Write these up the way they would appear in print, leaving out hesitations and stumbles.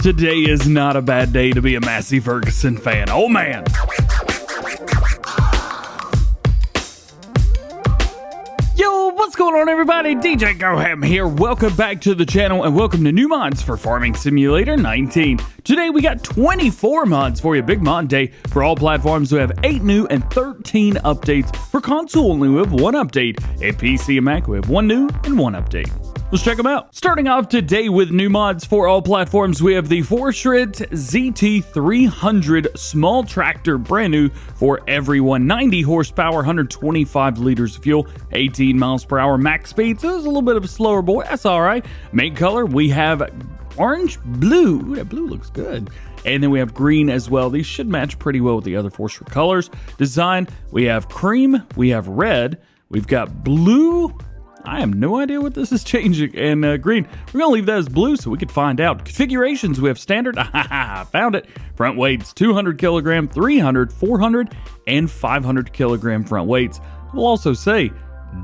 Today is not a bad day to be a Massey Ferguson fan. Oh man! Yo, what's going on everybody? DjGoHam here. Welcome back to the channel and welcome to new mods for Farming Simulator 19. Today we got 24 mods for you. Big mod day for all platforms. We have 8 new and 13 updates. For console only, we have 1 update. And PC and Mac, we have 1 new and 1 update. Let's check them out. Starting off today with new mods for all platforms, we have the Fortschritt ZT 300 small tractor, brand new for everyone. 90 horsepower, 125 liters of fuel, 18 miles per hour max speed. So it's a little bit of a slower boy. That's all right. Make color, we have orange, blue. Ooh, that blue looks good. And then we have green as well. These should match pretty well with the other Fortschritt colors. Design, we have cream, we have red, we've got blue. I have no idea what this is changing. And green, we're gonna leave that as blue so we could find out. Configurations, we have standard, found it. Front weights, 200 kilogram, 300, 400, and 500 kilogram front weights. We'll also say,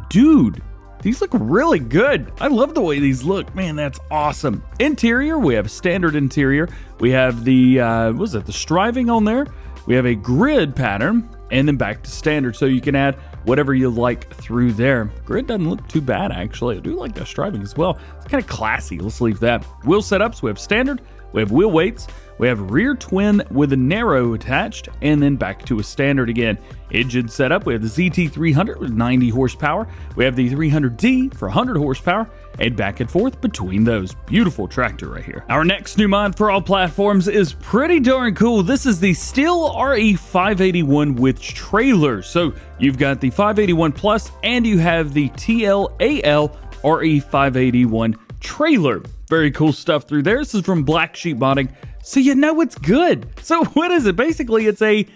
dude, these look really good. I love the way these look. Man, that's awesome. Interior, we have a standard interior. We have the, the striving on there. We have a grid pattern, and then back to standard, so you can add whatever you like through there. Grid doesn't look too bad, actually. I do like that striving as well. It's kind of classy. Let's leave that. Wheel setups, we have standard, we have wheel weights, we have rear twin with a narrow attached, and then back to a standard again. Engine setup, we have the ZT300 with 90 horsepower, we have the 300D for 100 horsepower, and back and forth between those. Beautiful tractor right here. Our next new mod for all platforms is pretty darn cool. This is the Stihl RE581 with trailer. So you've got the 581 Plus and you have the TLAL RE581 trailer. Very cool stuff through there. This is from Black Sheep Modding, so you know it's good. So what is it? Basically, it's a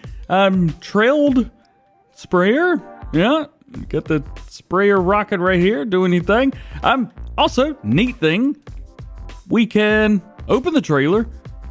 trailed sprayer. Yeah, you got the sprayer rocket right here doing your thing. Also, neat thing, we can open the trailer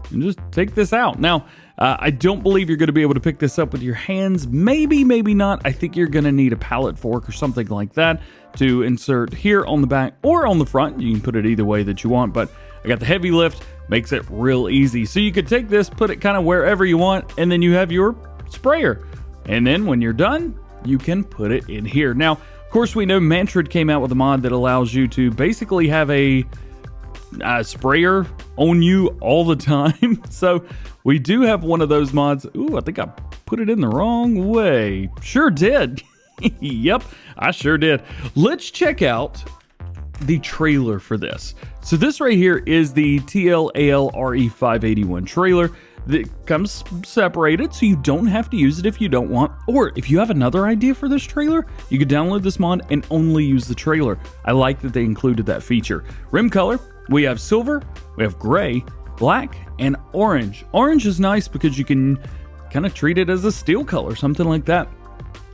and just take this out. Now, I don't believe you're going to be able to pick this up with your hands. Maybe, maybe not. I think you're going to need a pallet fork or something like that to insert here on the back or on the front. You can put it either way that you want, but I got the heavy lift, makes it real easy. So you could take this, put it kind of wherever you want, and then you have your sprayer. And then when you're done, you can put it in here. Now, of course, we know Mantrid came out with a mod that allows you to basically have a sprayer on you all the time. So we do have one of those mods. Ooh, I think I put it in the wrong way. Sure did. Yep, I sure did. Let's check out the trailer for this. So this right here is the TLAL RE581 trailer. That comes separated, so you don't have to use it if you don't want. Or if you have another idea for this trailer, you could download this mod and only use the trailer. I like that they included that feature. Rim color, we have silver, we have gray, black, and orange. Orange is nice because you can kind of treat it as a steel color, something like that.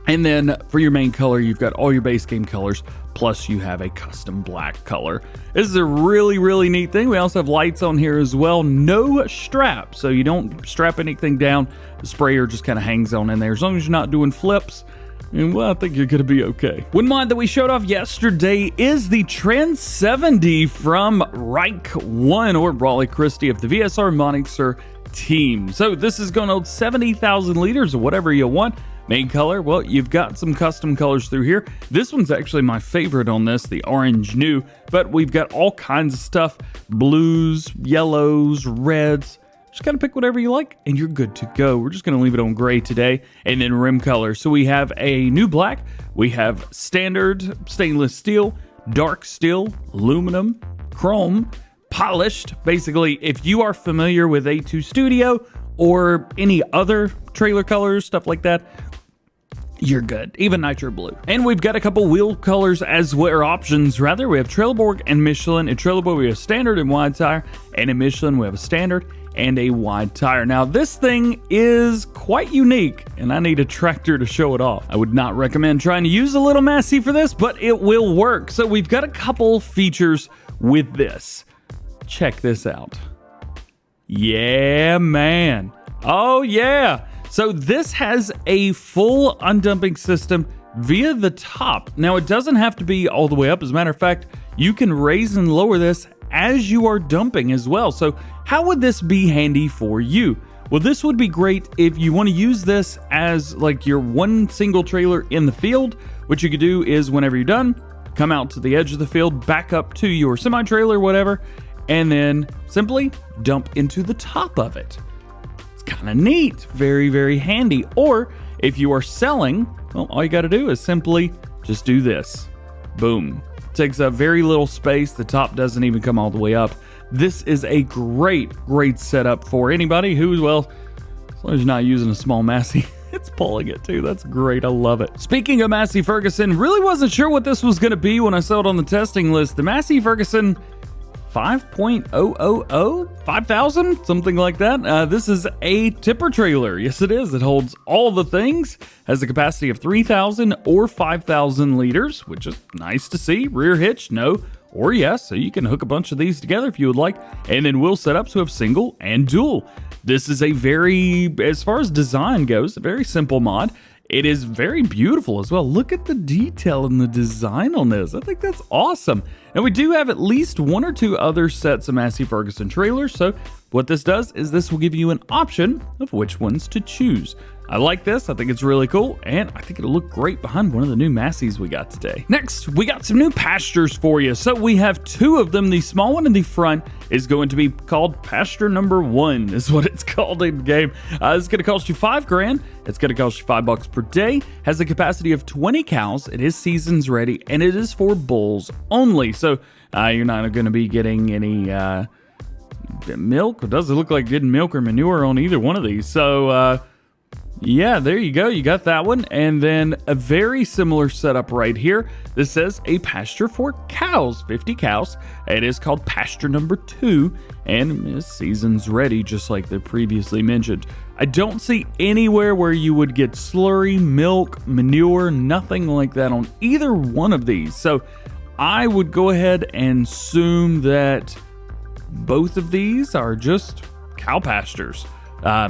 And then for your main color, you've got all your base game colors, plus you have a custom black color. This is a really, really neat thing. We also have lights on here as well. No strap, so you don't strap anything down. The sprayer just kind of hangs on in there. As long as you're not doing flips, and well, I think you're going to be okay. One mod that we showed off yesterday is the Trend 70 from Reich 1 or Raleigh Christie of the VSR Monixer team. So this is going to hold 70,000 liters or whatever you want. Main color, well, you've got some custom colors through here. This one's actually my favorite on this, the orange new, but we've got all kinds of stuff, blues, yellows, reds. Just kind of pick whatever you like and you're good to go. We're just going to leave it on gray today. And then rim color. So we have a new black, we have standard stainless steel, dark steel, aluminum, chrome, polished. Basically, if you are familiar with A2 Studio or any other trailer colors, stuff like that, you're good. Even nitro blue. And we've got a couple wheel colors as well, or options rather. We have Trelleborg and Michelin. In Trelleborg we have standard and wide tire, and in Michelin we have a standard and a wide tire. Now this thing is quite unique and I need a tractor to show it off. I would not recommend trying to use a little Massey for this, but it will work. So we've got a couple features with this. Check this out. Yeah, man. Oh yeah. So this has a full undumping system via the top. Now it doesn't have to be all the way up. As a matter of fact, you can raise and lower this as you are dumping as well. So how would this be handy for you? Well, this would be great if you want to use this as like your one single trailer in the field. What you could do is whenever you're done, come out to the edge of the field, back up to your semi-trailer, whatever, and then simply dump into the top of it. It's kind of neat, very, very handy. Or if you are selling, well, all you got to do is simply just do this. Boom. Takes up very little space. The top doesn't even come all the way up. This is a great setup for anybody who, well, as long as you're not using a small Massey, it's pulling it too. That's great. I love it. Speaking of Massey Ferguson, really wasn't sure what this was going to be when I saw it on the testing list. The Massey Ferguson 5.000, 5,000, something like that. This is a tipper trailer. Yes, it is. It holds all the things. Has a capacity of 3,000 or 5,000 liters, which is nice to see. Rear hitch, no or yes, so you can hook a bunch of these together if you would like, and then we'll set up so we have single and dual. This is a very, as far as design goes, a very simple mod. It is very beautiful as well. Look at the detail in the design on this. I think that's awesome. And we do have at least one or two other sets of Massey Ferguson trailers, so what this does is this will give you an option of which ones to choose. I like this. I think it's really cool, and I think it'll look great behind one of the new Masseys we got today. Next, we got some new Pastures for you. So we have two of them. The small one in the front is going to be called Pasture number 1, is what it's called in game. It's going to cost you $5,000. It's going to cost you $5 per day. Has a capacity of 20 cows. It is seasons ready, and it is for bulls only. So you're not going to be getting any milk. It doesn't look like getting milk or manure on either one of these. So yeah, there you go. You got that one. And then a very similar setup right here. This says a pasture for cows, 50 cows. It is called Pasture number 2 and is seasons ready, just like the previously mentioned. I don't see anywhere where you would get slurry, milk, manure, nothing like that on either one of these. So I would go ahead and assume that both of these are just cow pastures.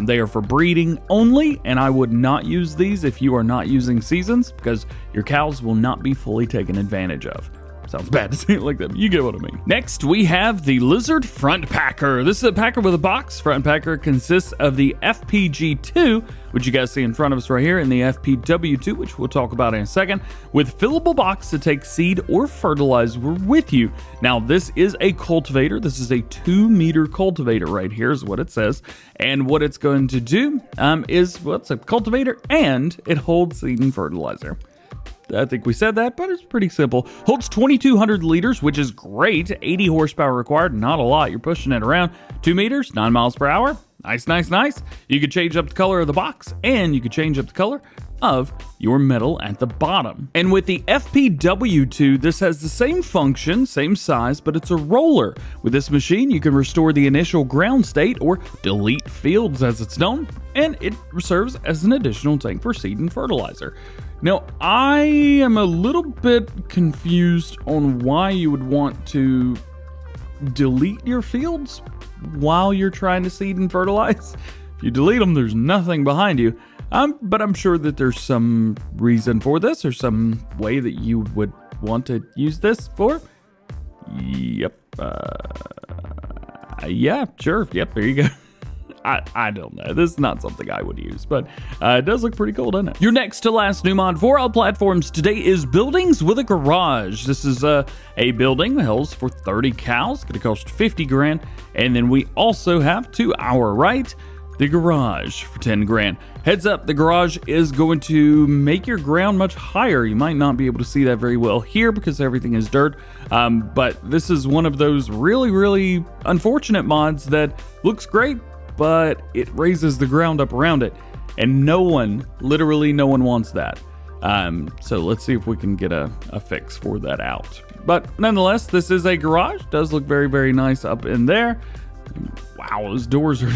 They are for breeding only, and I would not use these if you are not using seasons, because your cows will not be fully taken advantage of. Sounds bad to say it like that, but you get what I mean. Next, we have the Lizard Frontpacker. This is a packer with a box. Frontpacker consists of the FPG2, which you guys see in front of us right here, and the FPW2, which we'll talk about in a second, with fillable box to take seed or fertilizer with you. Now, this is a cultivator. This is a 2-meter cultivator right here is what it says. And what it's going to do is, well, it's a cultivator and it holds seed and fertilizer. I think we said that, but it's pretty simple. Holds 2,200 liters, which is great. 80 horsepower required, not a lot. You're pushing it around 2 meters, 9 miles per hour. Nice, nice, nice. You could change up the color of the box, and you could change up the color of your metal at the bottom. And with the FPW2, this has the same function, same size, but it's a roller. With this machine, you can restore the initial ground state or delete fields as it's known, and it serves as an additional tank for seed and fertilizer. Now, I am a little bit confused on why you would want to delete your fields while you're trying to seed and fertilize. If you delete them, there's nothing behind you. But I'm sure that there's some reason for this or some way that you would want to use this for. Yep. Yeah, sure. Yep, there you go. I don't know. This is not something I would use, but it does look pretty cool, doesn't it? Your next to last new mod for our platforms today is Buildings with a Garage. This is a building that holds for 30 cows. Going to cost $50,000. And then we also have to our right, the garage for $10,000. Heads up, the garage is going to make your ground much higher. You might not be able to see that very well here because everything is dirt. But this is one of those really, really unfortunate mods that looks great, but it raises the ground up around it. And no one, literally no one wants that. So let's see if we can get a fix for that out. But nonetheless, this is a garage. Does look very, very nice up in there. Wow, those doors are...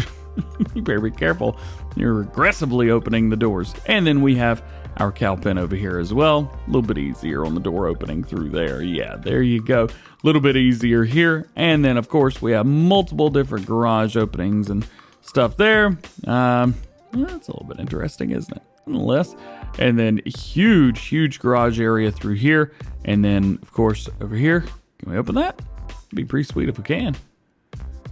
You better be careful. You're aggressively opening the doors. And then we have our cow pen over here as well. A little bit easier on the door opening through there. Yeah, there you go. A little bit easier here. And then, of course, we have multiple different garage openings and stuff there. That's a little bit interesting, isn't it? Nonetheless. And then huge, huge garage area through here. And then, of course, over here. Can we open that? It'd be pretty sweet if we can.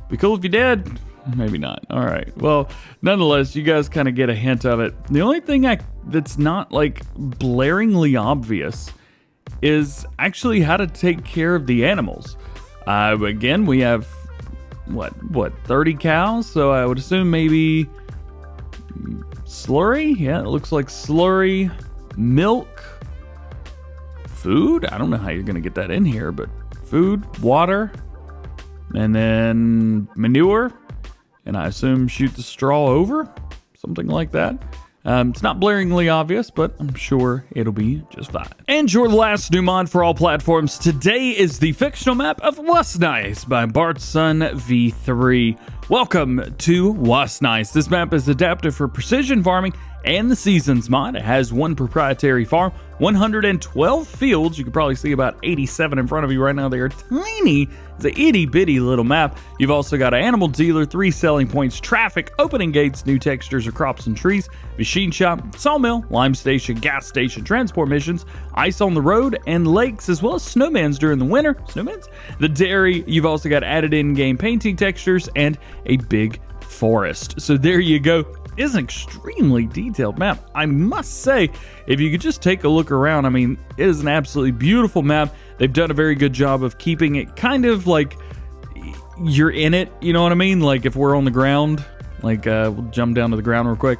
Be cool if you did. Maybe not. All right. Well, nonetheless, you guys kind of get a hint of it. The only thing that's not like blaringly obvious is actually how to take care of the animals. Again, we have what 30 cows, so I would assume maybe slurry. Yeah, it looks like slurry, milk, food. I don't know how you're gonna get that in here, but food, water, and then manure, and I assume shoot the straw over, something like that. It's not blaringly obvious, but I'm sure it'll be just fine. And your last new mod for all platforms today is the fictional map of Wosnice by Bart's Son V3. Welcome to Wosnice. This map is adapted for precision farming and the Seasons mod. It has one proprietary farm, 112 fields. You can probably see about 87 in front of you right now. They are tiny. It's an itty bitty little map. You've also got an animal dealer, 3 selling points, traffic, opening gates, new textures of crops and trees, machine shop, sawmill, lime station, gas station, transport missions, ice on the road, and lakes, as well as snowmans during the winter. Snowmans? The dairy. You've also got added in-game painting textures and a big forest. So there you go. Is an extremely detailed map. I must say, if you could just take a look around, I mean, it is an absolutely beautiful map. They've done a very good job of keeping it kind of like you're in it, you know what I mean? Like if we're on the ground, like we'll jump down to the ground real quick,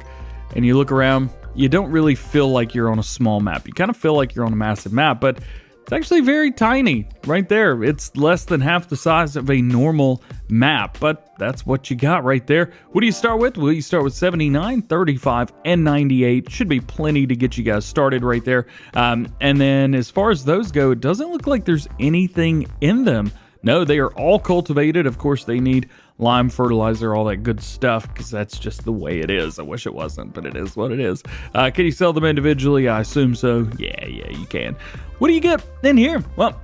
and you look around, you don't really feel like you're on a small map. You kind of feel like you're on a massive map, but it's actually very tiny right there. It's less than half the size of a normal map, but that's what you got right there. What do you start with? Well, you start with 79, 35, and 98. Should be plenty to get you guys started right there. And then as far as those go, it doesn't look like there's anything in them. No, they are all cultivated. Of course, they need lime, fertilizer, all that good stuff, because that's just the way it is. I wish it wasn't, but it is what it is. Can you sell them individually? I assume so. Yeah, you can. What do you get in here? Well,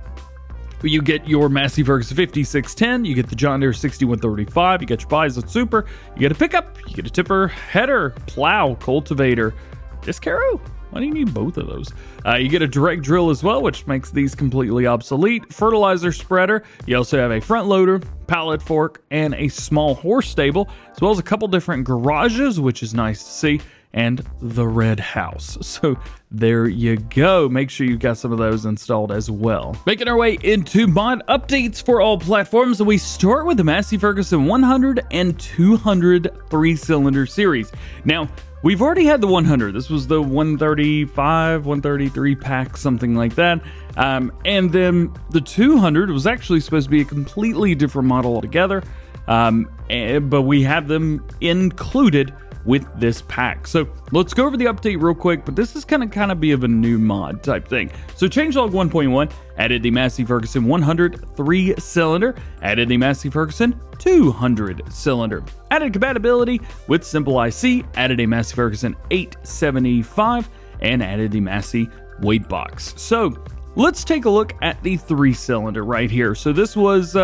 you get your Massey Ferguson 5610, you get the John Deere 6135, you get your Bison Super, you get a pickup, you get a tipper, header, plow, cultivator, Discaro. Why do you need both of those? You get a direct drill as well, which makes these completely obsolete. Fertilizer spreader. You also have a front loader, pallet fork, and a small horse stable, as well as a couple different garages, which is nice to see, and the red house. So there you go. Make sure you've got some of those installed as well. Making our way into mod updates for all platforms, we start with the Massey Ferguson 100 and 200 3-cylinder series. Now, we've already had the 100. This was the 135, 133 pack, something like that. And then the 200 was actually supposed to be a completely different model altogether. But we have them included with this pack. So let's go over the update real quick, but this is kind of be of a new mod type thing. So changelog 1.1 added the Massey Ferguson 100 3-cylinder, added the Massey Ferguson 200 cylinder, added compatibility with Simple IC, added a Massey Ferguson 875, and added the Massey weight box. So let's take a look at the 3-cylinder right here. So this was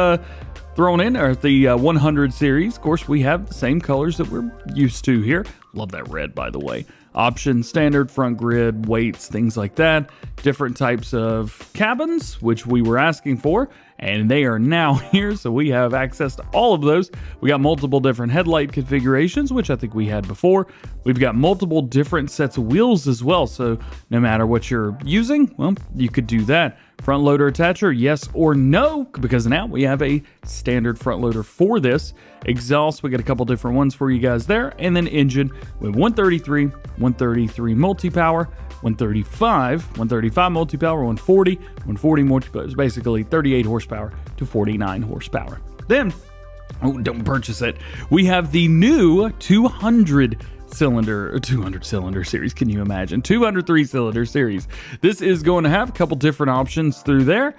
thrown in at the 100 series. Of course, we have the same colors that we're used to here. Love that red, by the way. Option, standard, front grid, weights, things like that. Different types of cabins, which we were asking for, and they are now here, so we have access to all of those. We got multiple different headlight configurations, which I think we had before. We've got multiple different sets of wheels as well, so no matter what you're using, well, you could do that. Front loader attacher, yes or no, because now we have a standard front loader for this. Exhaust, we got a couple different ones for you guys there. And then engine with 133 multi-power, 135 multi-power, 140 multi-power. It's basically 38 horsepower to 49 horsepower. Then, don't purchase it. We have the new 200 cylinder series. Can you imagine? 203 cylinder series. This is going to have a couple different options through there.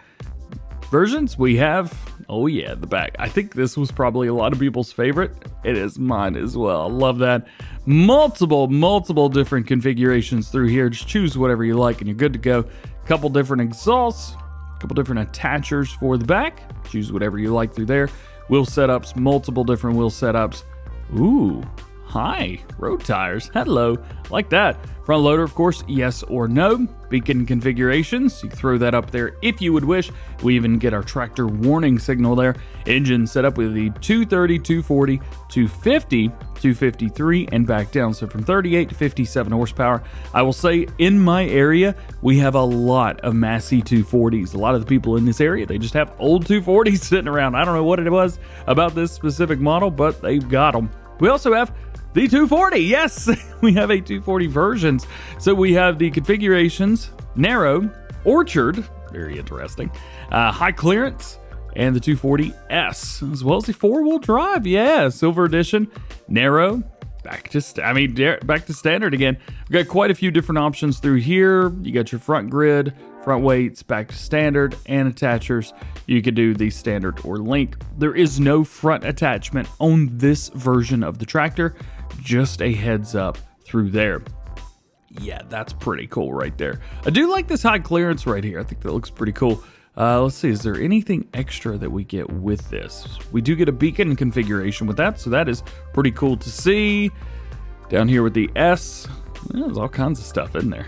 Versions we have, oh yeah, the back. I think this was probably a lot of people's favorite. It is mine as well. Love that. Multiple different configurations through here. Just choose whatever you like and you're good to go. Couple different exhausts, couple different attachers for the back. Choose whatever you like through there. Wheel setups, multiple different wheel setups. Ooh, Hi. Road tires. Hello. Like that. Front loader, of course, yes or no. Beacon configurations, you can throw that up there if you would wish. We even get our tractor warning signal there. Engine set up with the 230, 240, 250, 253, and back down. So from 38 to 57 horsepower. I will say in my area, we have a lot of Massey 240s. A lot of the people in this area, they just have old 240s sitting around. I don't know what it was about this specific model, but they've got them. We also have the 240, yes, we have a 240 versions. So we have the configurations, narrow, orchard, very interesting, high clearance, and the 240S, as well as the four-wheel drive, yeah, silver edition, narrow, back to standard again. We've got quite a few different options through here. You got your front grid, front weights, back to standard, and attachers. You could do the standard or link. There is no front attachment on this version of the tractor. Just a heads up through there. Yeah, that's pretty cool right there. I do like this high clearance right here. I think that looks pretty cool. Let's see, is there anything extra that we get with this? We do get a beacon configuration with that, so that is pretty cool to see. Down here with the S, there's all kinds of stuff in there.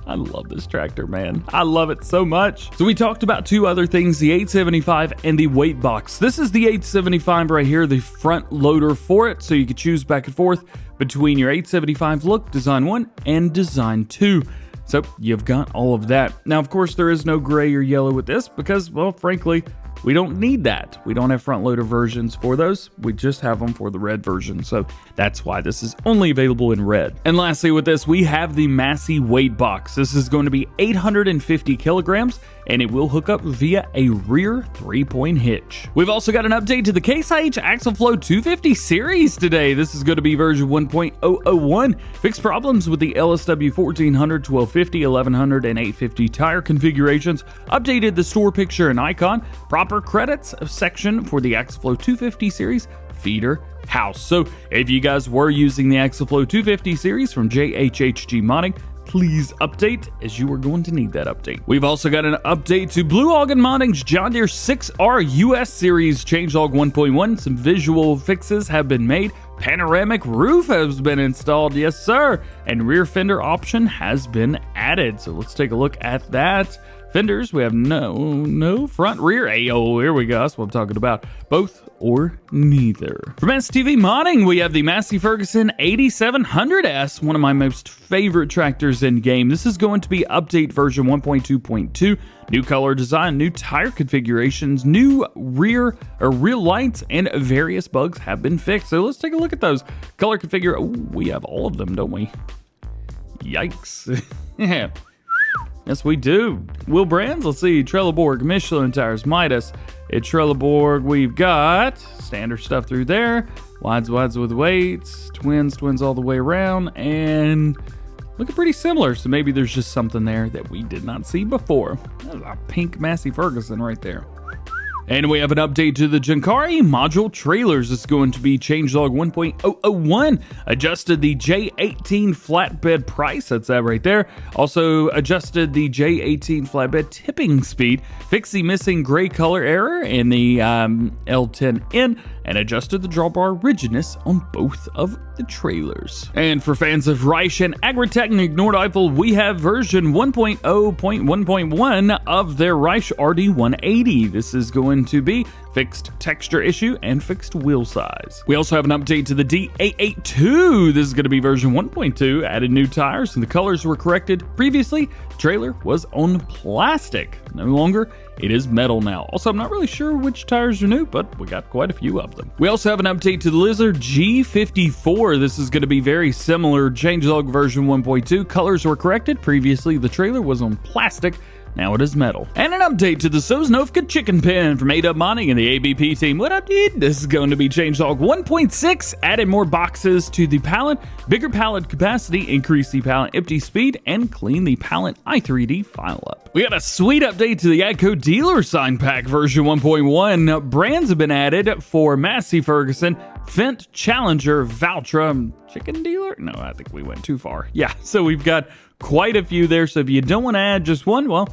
I love this tractor, man. I love it so much. So we talked about two other things, the 875 and the weight box. This is the 875 right here, the front loader for it. So you could choose back and forth between your 875 look, design 1 and design 2. So you've got all of that. Now, of course, there is no gray or yellow with this because, well, frankly, we don't need that. We don't have front loader versions for those. We just have them for the red version. So that's why this is only available in red. And lastly with this, we have the Massey weight box. This is going to be 850 kilograms and it will hook up via a rear 3-point hitch. We've also got an update to the Case IH Axial-Flow 250 series today. This is going to be version 1.001. Fixed problems with the LSW 1400, 1250, 1100, and 850 tire configurations. Updated the store picture and icon. Proper credits section for the Axial-Flow 250 series feeder house. So if you guys were using the Axial-Flow 250 series from JHHG Modding, please update, as you are going to need that update. We've also got an update to Blue Ogden Modding's John Deere 6R US Series changelog 1.1. Some visual fixes have been made. Panoramic roof has been installed, yes sir, and rear fender option has been added. So let's take a look at that. Fenders, we have no front, rear. Oh, here we go. That's what I'm talking about. Both or neither. From STV Modding, we have the Massey Ferguson 8700S, one of my most favorite tractors in game. This is going to be update version 1.2.2. New color design, new tire configurations, new rear lights, and various bugs have been fixed. So let's take a look at those. Color configure. Oh, we have all of them, don't we? Yikes. Yeah. Yes, we do. Wheel brands, let's see. Trelleborg, Michelin tires, Midas. At Trelleborg, we've got standard stuff through there. Wides with weights. Twins all the way around. And looking pretty similar. So maybe there's just something there that we did not see before. That's a pink Massey Ferguson right there. And we have an update to the Junkkari module trailers. It's going to be changelog 1.001. Adjusted the J18 flatbed price. That's that right there. Also adjusted the J18 flatbed tipping speed. Fixed the missing gray color error in the L10N. And adjusted the drawbar rigidness on both of the trailers. And for fans of Reisch and Agritechnik Nordeifel, we have version 1.0.1.1 of their Reisch RD 180. This is going to be fixed texture issue and fixed wheel size. We also have an update to the D882. This is going to be version 1.2, added new tires and the colors were corrected. Previously, the trailer was on plastic. No longer, it is metal now. Also, I'm not really sure which tires are new, but we got quite a few of them. We also have an update to the Lizard G54. This is going to be very similar. Changelog version 1.2. Colors were corrected. Previously, the trailer was on plastic. Now it is metal. And an update to the Sosnovka Chicken Pen from A-Dub Modding and the ABP team. What up, dude? This is going to be changelog 1.6. Added more boxes to the pallet, bigger pallet capacity, increase the pallet empty speed, and clean the pallet i3D file up. We got a sweet update to the AGCO dealer sign pack version 1.1. Brands have been added for Massey Ferguson, Fendt, Challenger, Valtra, Chicken Dealer? No, I think we went too far. Yeah, so we've got quite a few there. So if you don't want to add just one, well,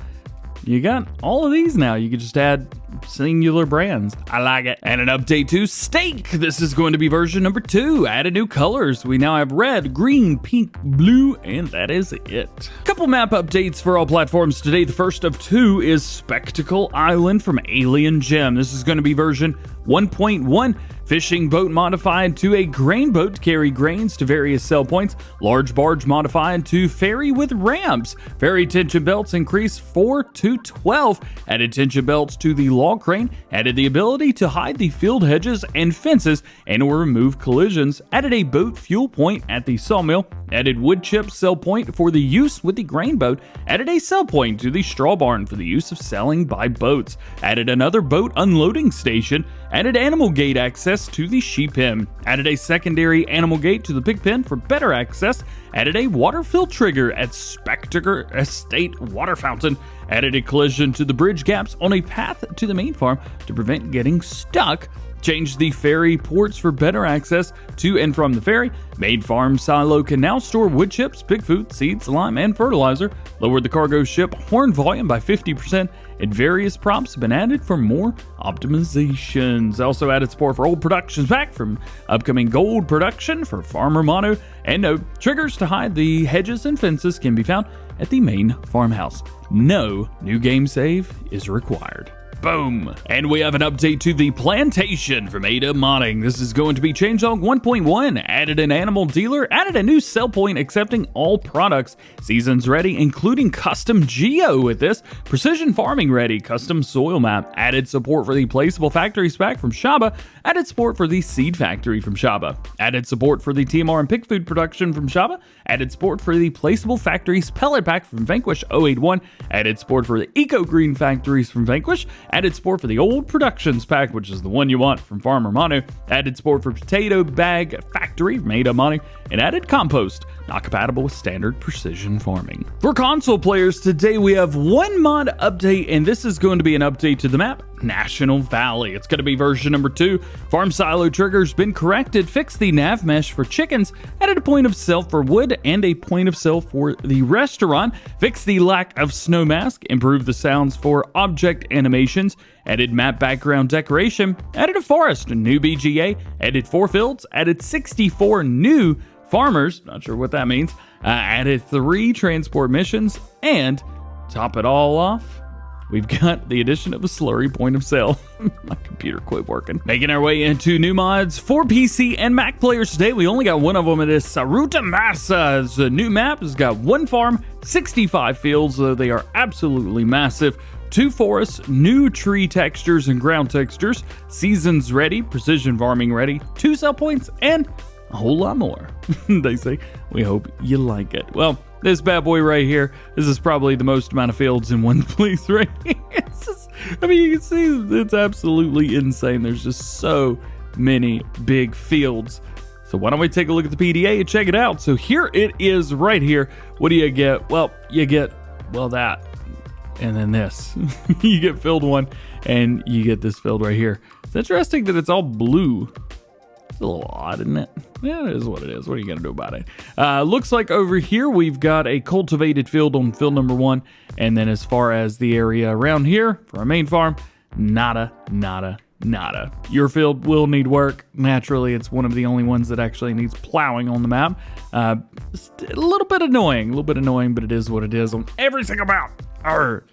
you got all of these now. You can just add singular brands. I like it. And an update to steak. This is going to be version number 2. Added new colors. We now have red, green, pink, blue, and that is it. Couple map updates for all platforms today. The first of 2 is Spectacle Island from Alien Gem. This is going to be version 1.1. Fishing boat modified to a grain boat to carry grains to various sell points. Large barge modified to ferry with ramps. Ferry tension belts increased 4 to 12. Added tension belts to the log crane. Added the ability to hide the field hedges and fences and or remove collisions. Added a boat fuel point at the sawmill. Added wood chip sell point for the use with the grain boat. Added a sell point to the straw barn for the use of selling by boats. Added another boat unloading station. Added animal gate access to the sheep pen. Added a secondary animal gate to the pig pen for better access. Added a water fill trigger at Spectacle Estate water fountain. Added a collision to the bridge gaps on a path to the main farm to prevent getting stuck. Changed the ferry ports for better access to and from the ferry. Made farm silo can now store wood chips, pig food, seeds, lime, and fertilizer. Lowered the cargo ship horn volume by 50%, and various props have been added for more optimizations. Also added support for old productions back from upcoming gold production for farmer mono. And no triggers to hide the hedges and fences can be found at the main farmhouse. No new game save is required. Boom! And we have an update to the Plantation from Ada Modding. This is going to be changelog 1.1. Added an animal dealer, added a new sell point accepting all products. Seasons ready, including custom geo with this. Precision farming ready, custom soil map. Added support for the placeable factory spec from Shaba. Added support for the seed factory from Shaba. Added support for the TMR and pig food production from Shaba. Added support for the placeable factories pellet pack from Vanquish 081. Added support for the eco green factories from Vanquish. Added support for the old productions pack, which is the one you want from Farmer Mono. Added support for potato bag factory from Ada Modding. And added compost, not compatible with standard precision farming. For console players, today we have one mod update, and this is going to be an update to the map, National Valley. It's going to be version number 2. Farm silo triggers been corrected, fixed the nav mesh for chickens, added a point of sale for wood and a point of sale for the restaurant, fixed the lack of snow mask, improved the sounds for object animations, added map background decoration, added a forest, a new BGA, added 4 fields, added 64 new farmers, not sure what that means, added 3 transport missions, and top it all off, we've got the addition of a slurry point of sale. My computer quit working. Making our way into new mods for PC and Mac players today. We only got one of them. It is SARUTOMASA. It's a new map. It's got 1 farm, 65 fields. They are absolutely massive. 2 forests, new tree textures and ground textures, seasons ready, precision farming ready, 2 sell points, and a whole lot more. They say, we hope you like it. Well, this bad boy right here, this is probably the most amount of fields in one place right here. I mean, you can see it's absolutely insane. There's just so many big fields. So why don't we take a look at the PDA and check it out? So here it is right here. What do you get? Well, you get, well, that. And then this. You get field 1, and you get this field right here. It's interesting that it's all blue. It's a little odd, isn't it? Yeah, it is what it is. What are you going to do about it? Looks like over here we've got a cultivated field on field number 1. And then as far as the area around here for our main farm, nada, nada, nada. Your field will need work. Naturally, it's one of the only ones that actually needs plowing on the map. A little bit annoying, but it is what it is on every single map. Arr.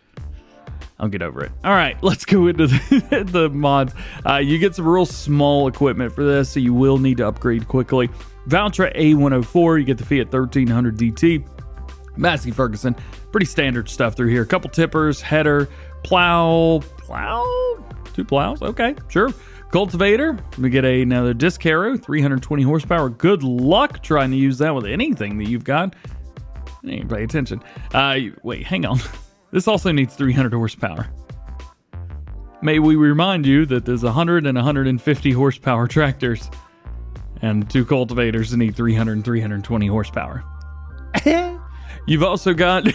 I'll get over it. All right, let's go into the mods. You get some real small equipment for this, so you will need to upgrade quickly. Valtra A104, you get the Fiat 1300 DT. Massey Ferguson, pretty standard stuff through here. A couple tippers, header, plow, 2 plows, okay, sure. Cultivator, we get another disc harrow, 320 horsepower. Good luck trying to use that with anything that you've got. I didn't pay attention. Wait, hang on. This also needs 300 horsepower. May we remind you that there's 100 and 150 horsepower tractors, and 2 cultivators that need 300 and 320 horsepower. You've also got,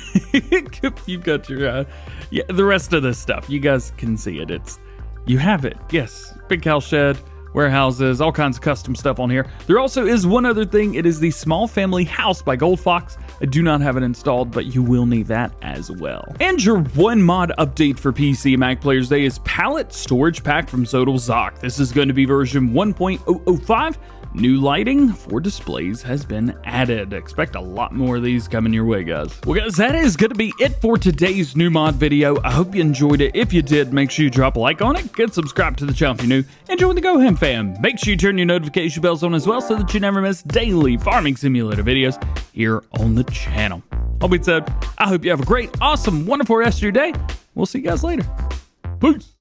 you've got your, the rest of this stuff. You guys can see it. You have it. Yes. Big cow shed, warehouses, all kinds of custom stuff on here. There also is one other thing. It is the Small Family House by Gold Fox. I do not have it installed, but you will need that as well. And your one mod update for PC and Mac players today is Pallet Storage Pack from ZOTOZOK. This is going to be version 1.005. New lighting for displays has been added. Expect a lot more of these coming your way, guys. Well, guys, that is going to be it for today's new mod video. I hope you enjoyed it. If you did, make sure you drop a like on it, get subscribed to the channel if you're new, and join the GoHam fam. Make sure you turn your notification bells on as well so that you never miss daily farming simulator videos here on the channel. All being said, I hope you have a great, awesome, wonderful rest of your day. We'll see you guys later. Peace.